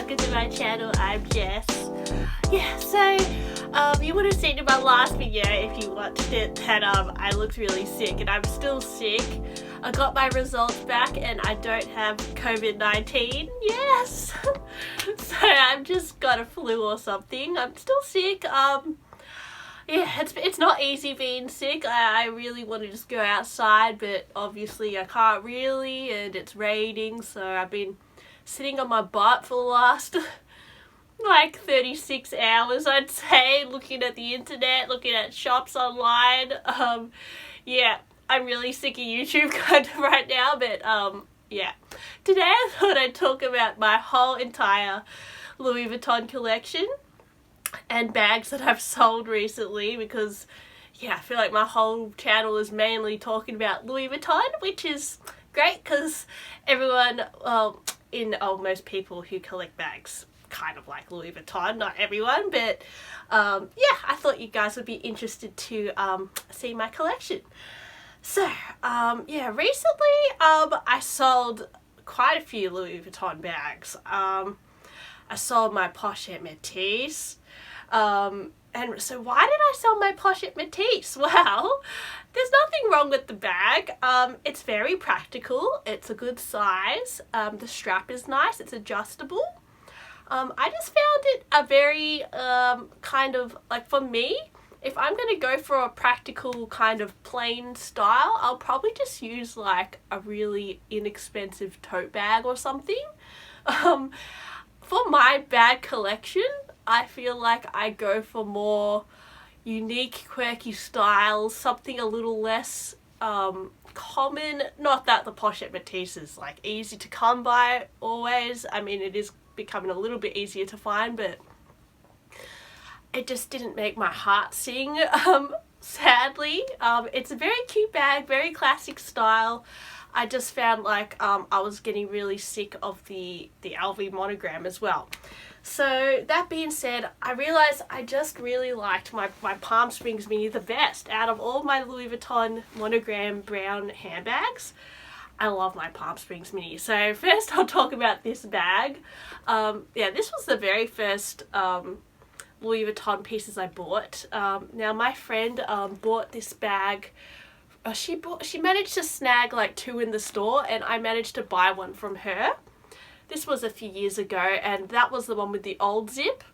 welcome to my channel. I'm Jess. Yeah, so you would have seen in my last video, if you watched it, that I looked really sick, and I'm still sick. I got my results back and I don't have COVID-19. Yes! So I've just got a flu or something. I'm still sick. Yeah, it's not easy being sick. I really want to just go outside, but obviously I can't really, and it's raining, so I've been sitting on my butt for the last like 36 hours, I'd say, looking at the internet, looking at shops online. Yeah, I'm really sick of YouTube kind of right now, but yeah. Today I thought I'd talk about my whole entire Louis Vuitton collection and bags that I've sold recently, because yeah, I feel like my whole channel is mainly talking about Louis Vuitton, which is great because everyone, most people who collect bags kind of like Louis Vuitton, not everyone, but yeah, I thought you guys would be interested to see my collection. So yeah, recently I sold quite a few Louis Vuitton bags. I sold my Pochette Métis. And so why did I sell my Pochette Métis? Well, there's nothing wrong with the bag. It's very practical. It's a good size. The strap is nice. It's adjustable. I just found it a very kind of, like, for me, if I'm going to go for a practical kind of plain style, I'll probably just use like a really inexpensive tote bag or something. For my bag collection, I feel like I go for more unique, quirky styles, something a little less common. Not that the Pochette Métis is like easy to come by always. I mean, it is becoming a little bit easier to find, but it just didn't make my heart sing, sadly. It's a very cute bag, very classic style. I just found like I was getting really sick of the LV monogram as well. So that being said, I realized I just really liked my Palm Springs Mini the best. Out of all my Louis Vuitton monogram brown handbags, I love my Palm Springs Mini. So first I'll talk about this bag. Yeah, this was the very first Louis Vuitton pieces I bought. Now my friend bought this bag. She managed to snag like 2 in the store, and I managed to buy one from her. This was a few years ago, and that was the one with the old zip.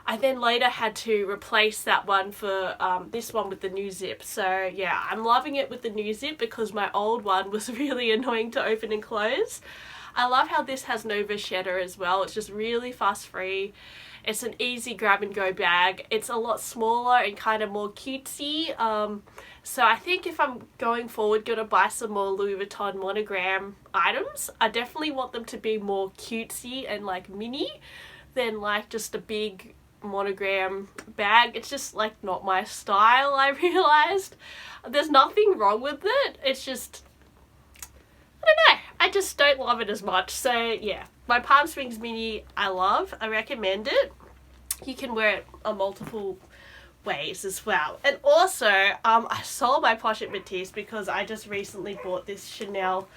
I then later had to replace that one for this one with the new zip. So yeah, I'm loving it with the new zip because my old one was really annoying to open and close. I love how this has no vachetta as well. It's just really fuss free. It's an easy grab and go bag. It's a lot smaller and kind of more cutesy. So I think if I'm going forward gonna buy some more Louis Vuitton monogram items, I definitely want them to be more cutesy and like mini than like just a big monogram bag. It's just like not my style, I realized. There's nothing wrong with it. It's just, I don't know, I just don't love it as much. So yeah, my Palm Springs Mini I love. I recommend it. You can wear it on multiple ways as well. And also I sold my Pochette Métis because I just recently bought this Chanel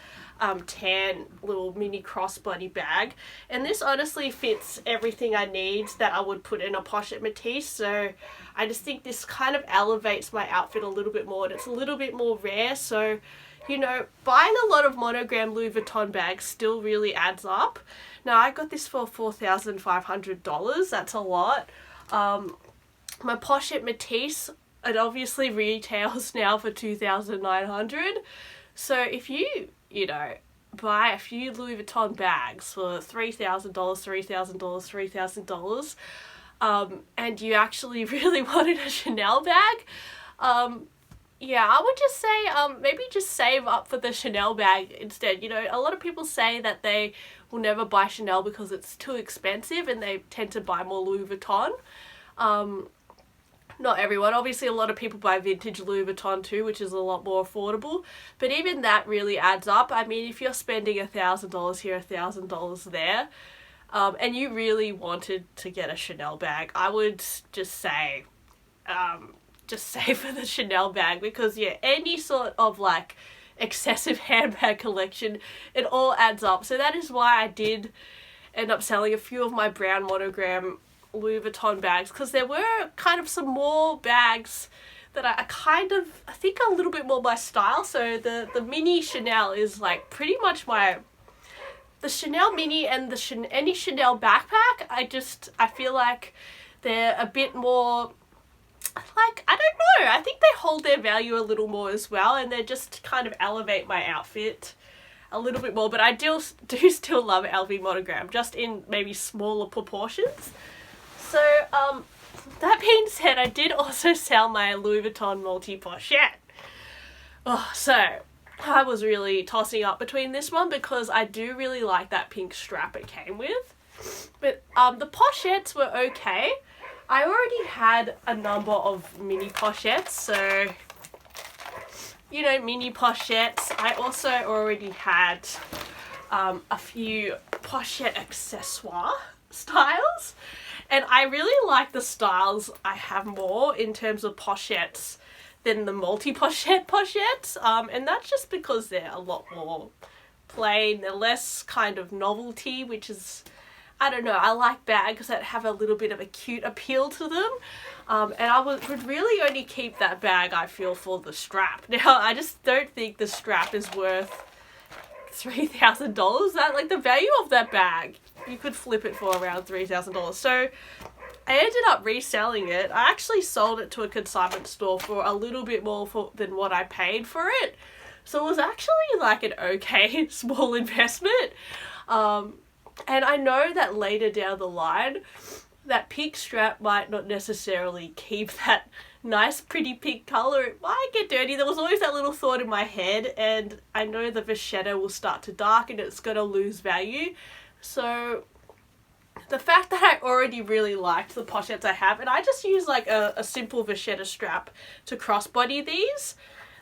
tan little mini crossbody bag, and this honestly fits everything I need that I would put in a Pochette Métis. So I just think this kind of elevates my outfit a little bit more, and it's a little bit more rare. So you know, buying a lot of monogram Louis Vuitton bags still really adds up. Now I got this for $4,500. That's a lot. My Pochette Métis, it obviously retails now for $2,900. So if you know, buy a few Louis Vuitton bags for $3,000, $3,000, and you actually really wanted a Chanel bag, yeah, I would just say maybe just save up for the Chanel bag instead. You know, a lot of people say that they will never buy Chanel because it's too expensive, and they tend to buy more Louis Vuitton. Not everyone. Obviously, a lot of people buy vintage Louis Vuitton too, which is a lot more affordable. But even that really adds up. I mean, if you're spending $1,000 here, $1,000 there, and you really wanted to get a Chanel bag, I would just say for the Chanel bag, because yeah, any sort of like excessive handbag collection, it all adds up. So that is why I did end up selling a few of my brown monogram Louis Vuitton bags, because there were kind of some more bags that I think are a little bit more my style. So the mini Chanel is like pretty much the Chanel mini and any Chanel backpack, I feel like they're a bit more, like, I don't know, I think they hold their value a little more as well, and they just kind of elevate my outfit a little bit more. But I do still love LV monogram, just in maybe smaller proportions. So that being said, I did also sell my Louis Vuitton multi-pochette. So I was really tossing up between this one, because I do really like that pink strap it came with. But the pochettes were okay. I already had a number of mini pochettes, so, you know, mini pochettes. I also already had a few pochette accessoire styles, and I really like the styles I have more in terms of pochettes than the multi-pochette pochettes, and that's just because they're a lot more plain, they're less kind of novelty, which is, I don't know, I like bags that have a little bit of a cute appeal to them, and I would really only keep that bag, I feel, for the strap. Now, I just don't think the strap is worth $3,000. That, like, the value of that bag, you could flip it for around $3,000. So I ended up reselling it. I actually sold it to a consignment store for a little bit more than what I paid for it. So it was actually like an okay small investment. And I know that later down the line, that pink strap might not necessarily keep that nice pretty pink colour. It might get dirty. There was always that little thought in my head, and I know the vachetta will start to darken, it's going to lose value. So the fact that I already really liked the pochettes I have, and I just use like a simple vachetta strap to crossbody these,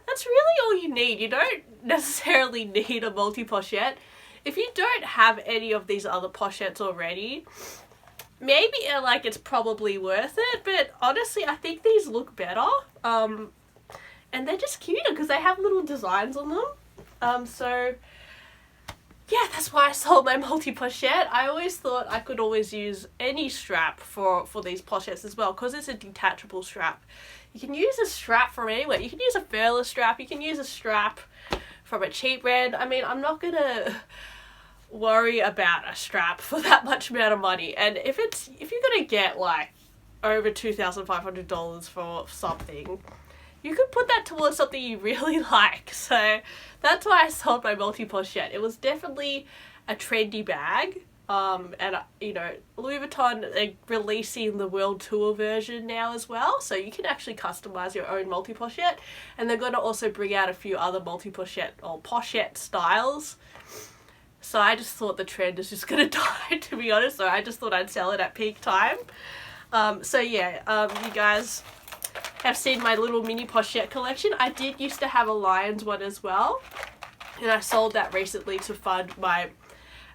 that's really all you need. You don't necessarily need a multi-pochette. If you don't have any of these other pochettes already, maybe like it's probably worth it, but honestly I think these look better, and they're just cuter because they have little designs on them. So yeah, that's why I sold my multi-pochette. I always thought I could always use any strap for these pochettes as well, because it's a detachable strap. You can use a strap from anywhere. You can use a furless strap, you can use a strap from a cheap brand. I mean, I'm not gonna worry about a strap for that much amount of money, and if you're gonna get like over $2,500 for something, you could put that towards something you really like. So that's why I sold my multi-pochette. It was definitely a trendy bag, and you know, Louis Vuitton are releasing the world tour version now as well, so you can actually customize your own multi-pochette, and they're going to also bring out a few other multi-pochette or pochette styles. So I just thought the trend is just going to die, to be honest, so I just thought I'd sell it at peak time. So yeah, you guys have seen my little mini pochette collection. I did used to have a Lions one as well, and I sold that recently to fund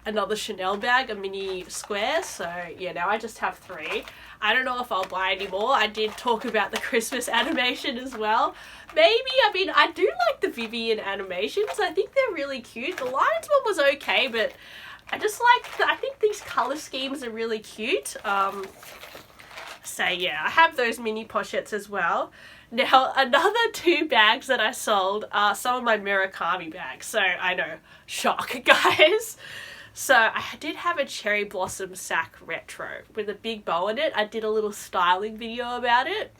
another Chanel bag, a mini square. So yeah, now I just have 3. I don't know if I'll buy any more. I did talk about the Christmas animation as well. Maybe, I mean, I do like the Vivienne animations. I think they're really cute. The Lions one was okay, but I just like, I think these color schemes are really cute. So yeah, I have those mini pochettes as well. Now, another 2 bags that I sold are some of my Murakami bags. So I know, shock, guys. So I did have a cherry blossom sack retro with a big bow in it. I did a little styling video about it.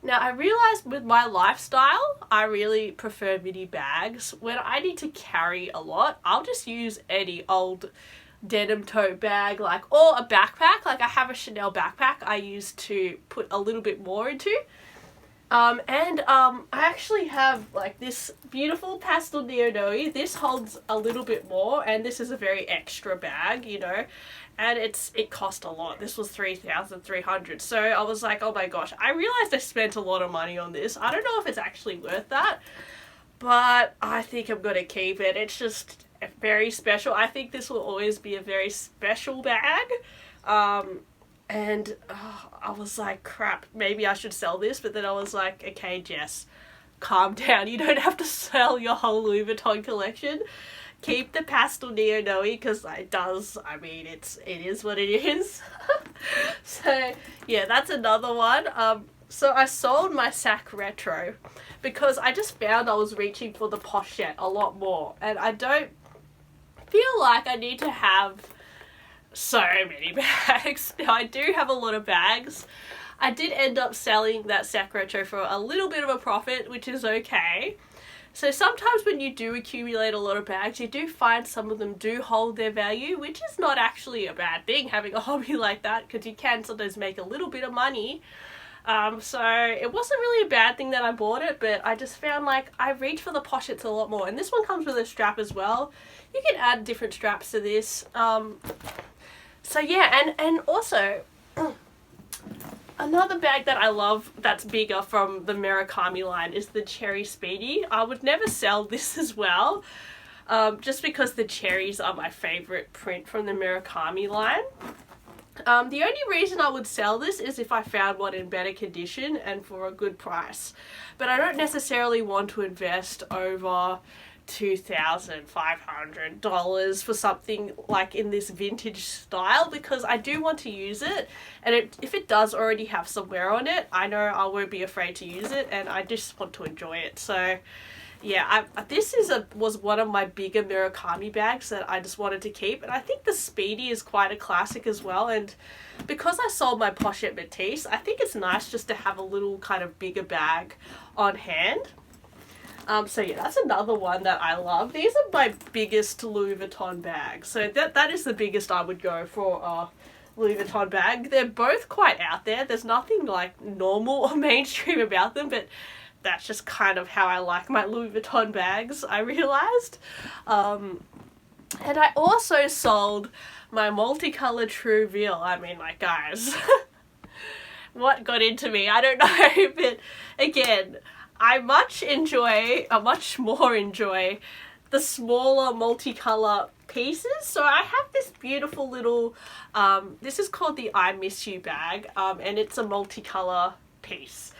Now, I realized with my lifestyle, I really prefer mini bags. When I need to carry a lot, I'll just use any old denim tote bag, like, or a backpack. Like, I have a Chanel backpack I use to put a little bit more into. I actually have like this beautiful pastel neo-noe. This holds a little bit more, and this is a very extra bag, you know, and it cost a lot. This was $3,300. So I was like, oh my gosh, I realized I spent a lot of money on this. I don't know if it's actually worth that, but I think I'm gonna keep it. It's just very special. I think this will always be a very special bag. I was like, crap, maybe I should sell this, but then I was like, okay, Jess, calm down. You don't have to sell your whole Louis Vuitton collection. keep the pastel neo because it does, I mean, it is what it is. So yeah, that's another one. So I sold my Sac Retro because I just found I was reaching for the pochette a lot more, and I don't feel like I need to have so many bags. Now, I do have a lot of bags. I did end up selling that Sac Retro for a little bit of a profit, which is okay. So sometimes when you do accumulate a lot of bags, you do find some of them do hold their value, which is not actually a bad thing, having a hobby like that, because you can sometimes make a little bit of money. So it wasn't really a bad thing that I bought it, but I just found like I reach for the pochettes a lot more. And this one comes with a strap as well. You can add different straps to this. So yeah, and also another bag that I love that's bigger from the Murakami line is the Cherry Speedy. I would never sell this as well, just because the cherries are my favourite print from the Murakami line. The only reason I would sell this is if I found one in better condition and for a good price. But I don't necessarily want to invest over $2,500 for something like in this vintage style, because I do want to use it, and if it does already have some wear on it, I know I won't be afraid to use it, and I just want to enjoy it. So yeah, this was one of my bigger Murakami bags that I just wanted to keep, and I think the Speedy is quite a classic as well, and because I sold my Pochette Matisse, I think it's nice just to have a little kind of bigger bag on hand. So yeah, that's another one that I love. These are my biggest Louis Vuitton bags. So that is the biggest I would go for a Louis Vuitton bag. They're both quite out there. There's nothing like normal or mainstream about them, but that's just kind of how I like my Louis Vuitton bags, I realised. And I also sold my multicolour Trouville. I mean, like, guys, what got into me? I don't know, but again, I much more enjoy the smaller multicolour pieces. So I have this beautiful little, this is called the I Miss You bag, and it's a multicolour piece.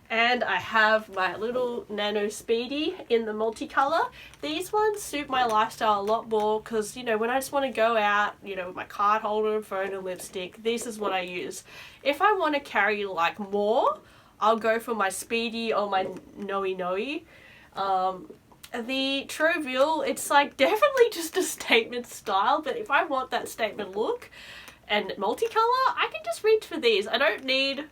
And I have my little Nano Speedy in the multicolour. These ones suit my lifestyle a lot more because, you know, when I just want to go out, you know, with my card holder, phone and lipstick, this is what I use. If I want to carry like more, I'll go for my Speedy or my Noe. The Trouville, it's like definitely just a statement style, but if I want that statement look and multicolour, I can just reach for these. I don't need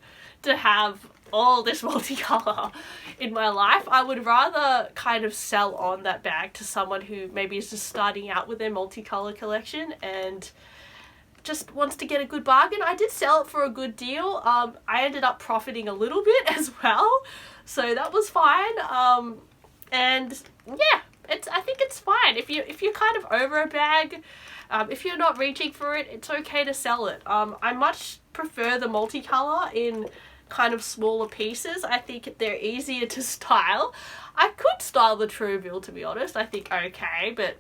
to have all this multicolour in my life. I would rather kind of sell on that bag to someone who maybe is just starting out with their multicolour collection and just wants to get a good bargain. I did sell it for a good deal. I ended up profiting a little bit as well, so that was fine. And yeah, I think it's fine if you're kind of over a bag. If you're not reaching for it, it's okay to sell it. I much prefer the multicolour in kind of smaller pieces. I think they're easier to style. I could style the Trouville, to be honest. I think okay, but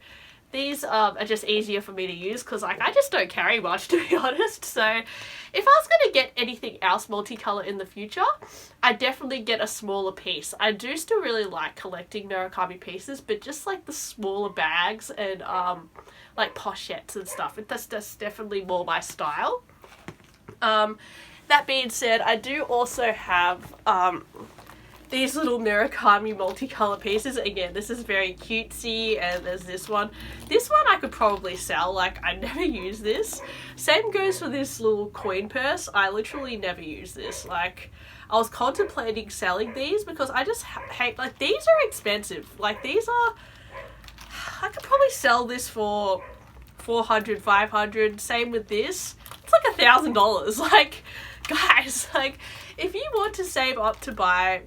these are just easier for me to use because like I just don't carry much, to be honest. So if I was going to get anything else multicolour in the future, I definitely get a smaller piece. I do still really like collecting Murakami pieces, but just like the smaller bags and like pochettes and stuff, that's definitely more my style. That being said, I do also have these little Murakami multicolour pieces. Again, this is very cutesy, and there's this one. This one I could probably sell, like I never use this. Same goes for this little coin purse. I literally never use this. Like, I was contemplating selling these because I just hate, like, these are expensive. Like, these are, I could probably sell this for $400, $500. Same with this. It's like $1,000. Like, guys, like, if you want to save up to buy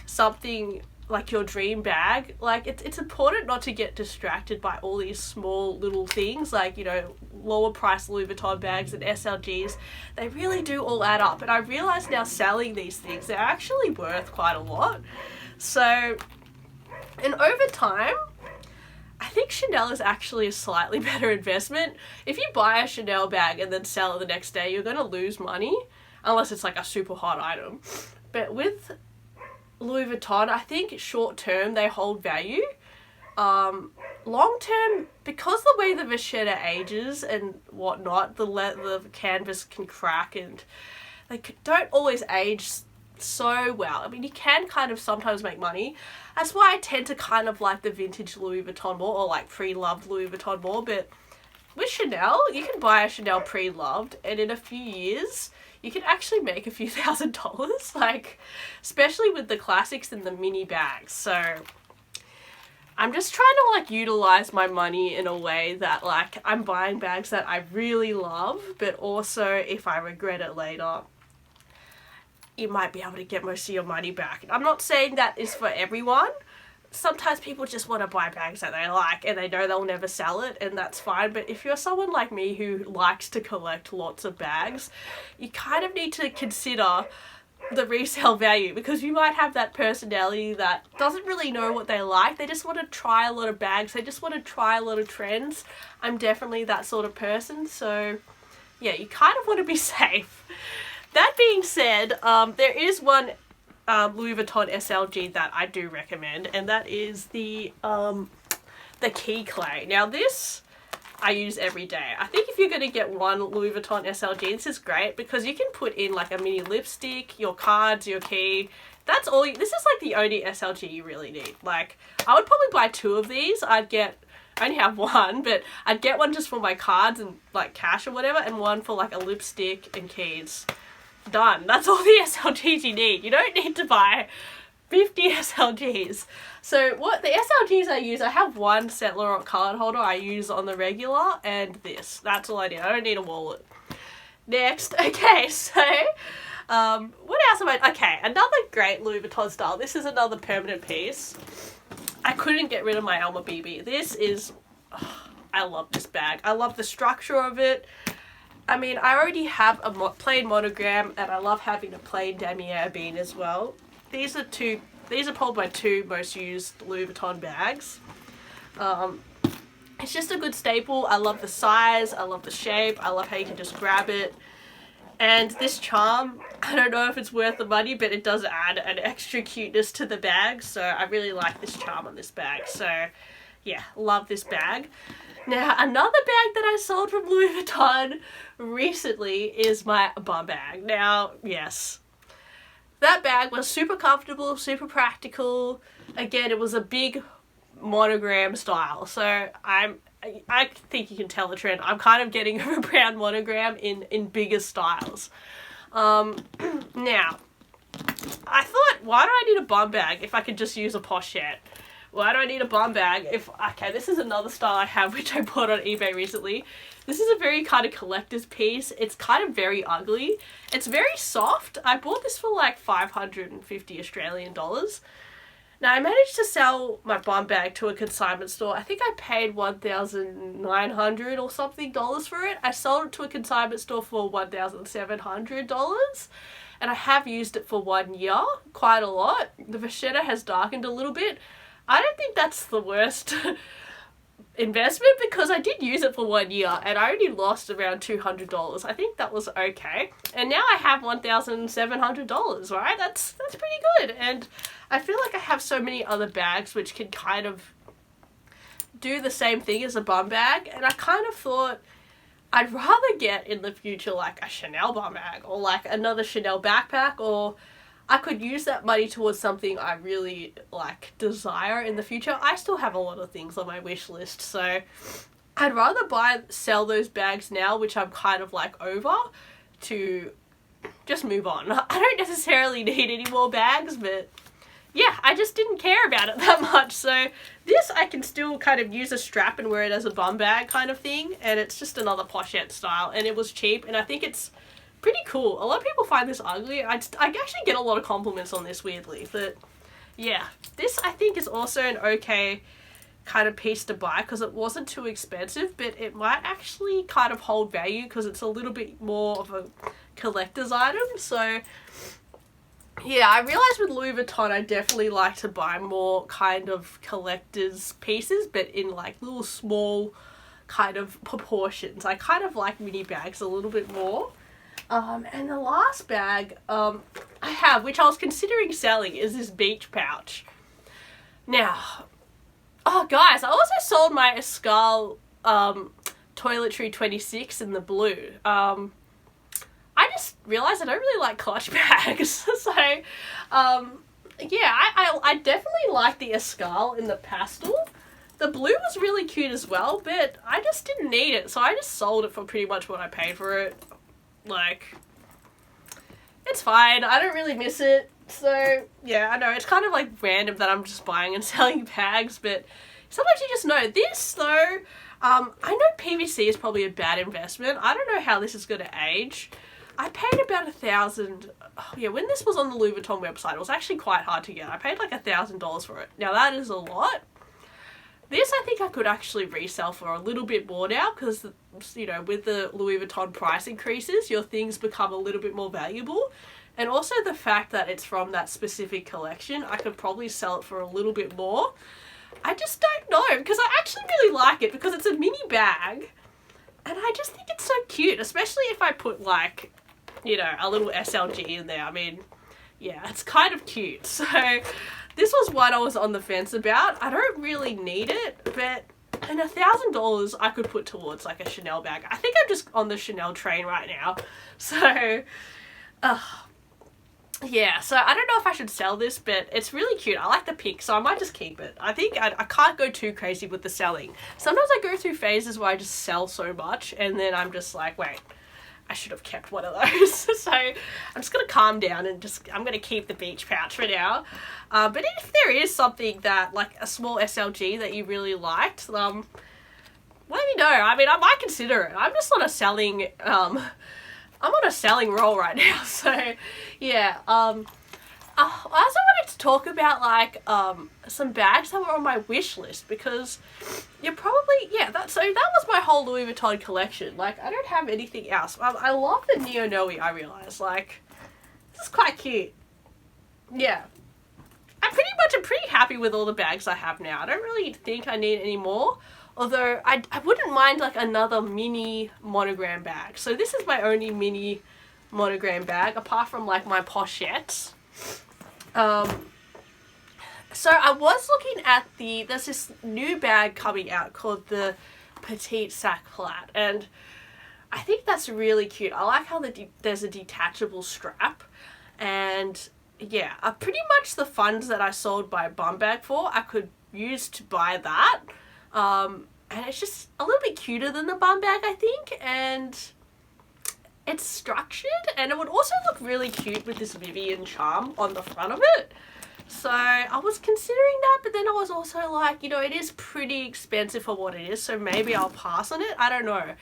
something like your dream bag, like it's important not to get distracted by all these small little things, like, you know, lower price Louis Vuitton bags and SLGs. They really do all add up, and I realize now selling these things, they're actually worth quite a lot. So, and over time, I think Chanel is actually a slightly better investment. If you buy a Chanel bag and then sell it the next day, you're going to lose money unless it's like a super hot item. But with Louis Vuitton, I think short term they hold value. long term, because the way the vachetta ages and whatnot, the canvas can crack and they don't always age so well. I mean, you can kind of sometimes make money. That's why I tend to kind of like the vintage Louis Vuitton more, or like pre-loved Louis Vuitton more. But with Chanel, you can buy a Chanel pre-loved and in a few years you can actually make a few $1,000s, like especially with the classics and the mini bags. So I'm just trying to like utilize my money in a way that like I'm buying bags that I really love, but also if I regret it later, you might be able to get most of your money back. I'm not saying that is for everyone. Sometimes people just want to buy bags that they like and they know they'll never sell it, and that's fine. But if you're someone like me who likes to collect lots of bags, you kind of need to consider the resale value, because you might have that personality that doesn't really know what they like. They just want to try a lot of bags. They just want to try a lot of trends. I'm definitely that sort of person. So yeah, you kind of want to be safe. That being said, there is one Louis Vuitton SLG that I do recommend, and that is the key clay. Now this I use every day. I think if you're going to get one Louis Vuitton SLG, this is great because you can put in like a mini lipstick, your cards, your key. That's all. This is like the only SLG you really need. Like, I would probably buy 2 of these. I only have one, but I'd get one just for my cards and like cash or whatever, and one for like a lipstick and keys. Done. That's all the SLGs you need. You don't need to buy 50 SLGs. So what the SLGs I use, I have one Saint Laurent card holder I use on the regular, and this. That's all I need. I don't need a wallet. Next. Okay, so what else am I... Okay, another great Louis Vuitton style. This is another permanent piece. I couldn't get rid of my Alma BB. This is... I love this bag. I love the structure of it. I mean, I already have a plain monogram, and I love having a plain damier bean as well. These are probably my 2 most used Louis Vuitton bags. It's just a good staple. I love the size, I love the shape, I love how you can just grab it. And this charm, I don't know if it's worth the money, but it does add an extra cuteness to the bag, so I really like this charm on this bag. So yeah, love this bag. Now, another bag that I sold from Louis Vuitton recently is my bum bag. Now, yes, that bag was super comfortable, super practical. Again, it was a big monogram style. So I think you can tell the trend. I'm kind of getting a brown monogram in bigger styles. Now, I thought, why do I need a bum bag if I could just use a pochette? Why do I need a bum bag if... Okay, this is another style I have, which I bought on eBay recently. This is a very kind of collector's piece. It's kind of very ugly. It's very soft. I bought this for like 550 Australian dollars. Now, I managed to sell my bum bag to a consignment store. I think I paid $1,900 or something for it. I sold it to a consignment store for $1,700. And I have used it for 1 year, quite a lot. The vachetta has darkened a little bit. I don't think that's the worst investment, because I did use it for 1 year and I only lost around $200. I think that was okay. And now I have $1,700, right? That's pretty good. And I feel like I have so many other bags which can kind of do the same thing as a bum bag, and I kind of thought I'd rather get in the future like a Chanel bum bag or like another Chanel backpack, or I could use that money towards something I really like desire in the future. I still have a lot of things on my wish list, so I'd rather sell those bags now, which I'm kind of like over, to just move on. I don't necessarily need any more bags, but yeah, I just didn't care about it that much. So this I can still kind of use a strap and wear it as a bum bag kind of thing, and it's just another pochette style, and it was cheap, and I think it's pretty cool. A lot of people find this ugly. I actually get a lot of compliments on this, weirdly, but yeah, this I think is also an okay kind of piece to buy because it wasn't too expensive, but it might actually kind of hold value because it's a little bit more of a collector's item. So yeah, I realized with Louis Vuitton I definitely like to buy more kind of collector's pieces, but in like little small kind of proportions. I kind of like mini bags a little bit more. And the last bag I have, which I was considering selling, is this Beige Pouch. Now, Oh guys, I also sold my Escal Toiletry 26 in the blue. I just realised I don't really like clutch bags. So, yeah, I definitely like the Escal in the pastel. The blue was really cute as well, but I just didn't need it, so I just sold it for pretty much what I paid for it. Like, it's fine. I don't really miss it. So, yeah, I know, it's kind of like random that I'm just buying and selling bags, but sometimes you just know. This, though, I know PVC is probably a bad investment. I don't know how this is going to age. I paid about $1,000. Oh, yeah, when this was on the Louis Vuitton website, it was actually quite hard to get. I paid like $1,000 for it. Now, that is a lot. This, I think I could actually resell for a little bit more now because, you know, with the Louis Vuitton price increases, your things become a little bit more valuable. And also the fact that it's from that specific collection, I could probably sell it for a little bit more. I just don't know, because I actually really like it because it's a mini bag. And I just think it's so cute, especially if I put, like, you know, a little SLG in there. I mean, yeah, it's kind of cute. So this was what I was on the fence about. I don't really need it, but and $1,000 I could put towards like a Chanel bag. I think I'm just on the Chanel train right now. So, yeah, so I don't know if I should sell this, but it's really cute. I like the pink, so I might just keep it. I think I can't go too crazy with the selling. Sometimes I go through phases where I just sell so much, and then I'm just like, wait, I should have kept one of those. So I'm just going to calm down and I'm going to keep the Beige Pouch for now. But if there is something that, like a small SLG that you really liked, let me know. I mean, I might consider it. I'm just on a selling, I'm on a selling roll right now. So yeah, I also wanted to talk about like some bags that were on my wish list because you're probably, yeah, so that was my whole Louis Vuitton collection. Like, I don't have anything else. I love the Neo Noe, I realize. Like, this is quite cute. Yeah. I'm pretty happy with all the bags I have now. I don't really think I need any more. Although, I wouldn't mind like another mini monogram bag. So this is my only mini monogram bag, apart from like my pochettes. So I was looking at there's this new bag coming out called the Petite Sac Plat, and I think that's really cute. I like how there's a detachable strap, and yeah, pretty much the funds that I sold my bum bag for, I could use to buy that, and it's just a little bit cuter than the bum bag, I think, and it's structured, and it would also look really cute with this Vivian charm on the front of it. So I was considering that, but then I was also like, you know, it is pretty expensive for what it is, so maybe I'll pass on it. I don't know.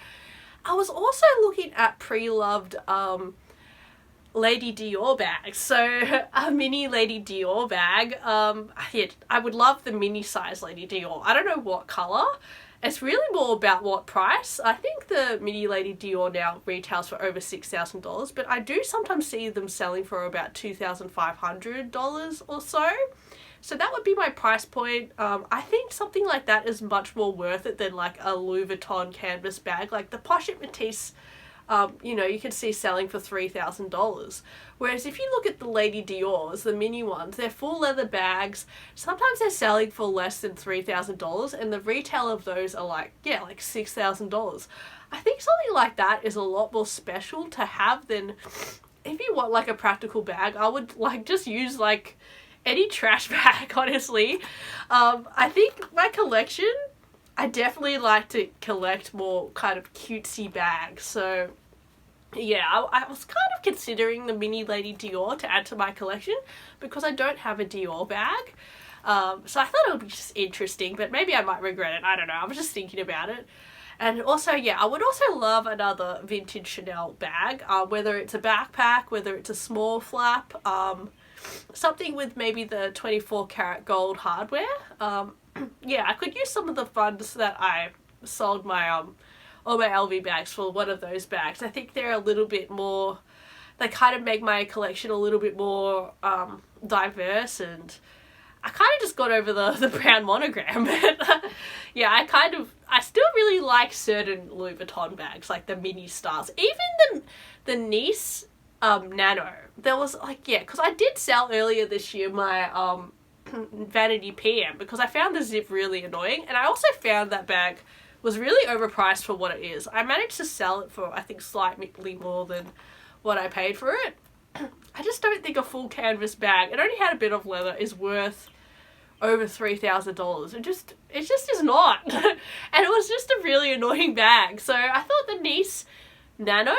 I was also looking at pre-loved Lady Dior bags. So a mini Lady Dior bag. Yeah, I would love the mini size Lady Dior. I don't know what colour. It's really more about what price. I think the mini Lady Dior now retails for over $6,000, but I do sometimes see them selling for about $2,500 or so. So that would be my price point. I think something like that is much more worth it than like a Louis Vuitton canvas bag. Like the Pochette Métis, you know, you can see selling for $3,000. Whereas if you look at the Lady Dior's, the mini ones, they're full leather bags. Sometimes they're selling for less than $3,000, and the retail of those are like, yeah, like $6,000. I think something like that is a lot more special to have than if you want like a practical bag. I would like just use like any trash bag, honestly. I think my collection, I definitely like to collect more kind of cutesy bags. So yeah, I was kind of considering the mini Lady Dior to add to my collection because I don't have a Dior bag. So I thought it would be just interesting, but maybe I might regret it. I don't know. I was just thinking about it. And also, yeah, I would also love another vintage Chanel bag, whether it's a backpack, whether it's a small flap, something with maybe the 24 karat gold hardware. Yeah, I could use some of the funds that I sold my all my LV bags for one of those bags. I think they're a little bit more, they kind of make my collection a little bit more diverse, and I kind of just got over the brown monogram. Yeah, I still really like certain Louis Vuitton bags, like the mini styles. Even the Nice Nano. There was like, yeah, because I did sell earlier this year my Vanity PM because I found the zip really annoying, and I also found that bag was really overpriced for what it is. I managed to sell it for, I think, slightly more than what I paid for it. I just don't think a full canvas bag, it only had a bit of leather, is worth over $3,000. It just is not. And it was just a really annoying bag. So I thought the Nice Nano,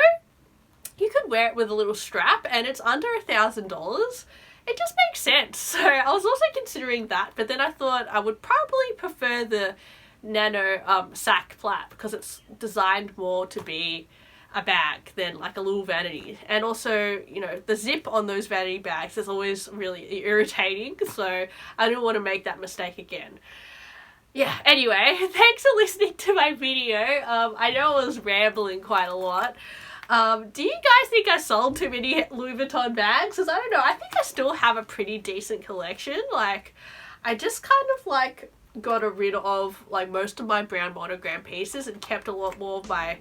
you could wear it with a little strap and it's under $1,000. It just makes sense. So I was also considering that, but then I thought I would probably prefer the Nano sack flap because it's designed more to be a bag than like a little vanity. And also, you know, the zip on those vanity bags is always really irritating, so I didn't want to make that mistake again. Yeah, anyway, thanks for listening to my video. I know I was rambling quite a lot. Do you guys think I sold too many Louis Vuitton bags? Because I don't know, I think I still have a pretty decent collection. Like, I just kind of like got rid of like most of my brown monogram pieces and kept a lot more of my,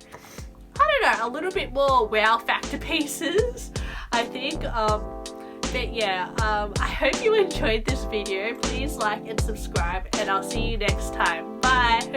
I don't know, a little bit more wow factor pieces, I think. But yeah, I hope you enjoyed this video. Please like and subscribe, and I'll see you next time. Bye!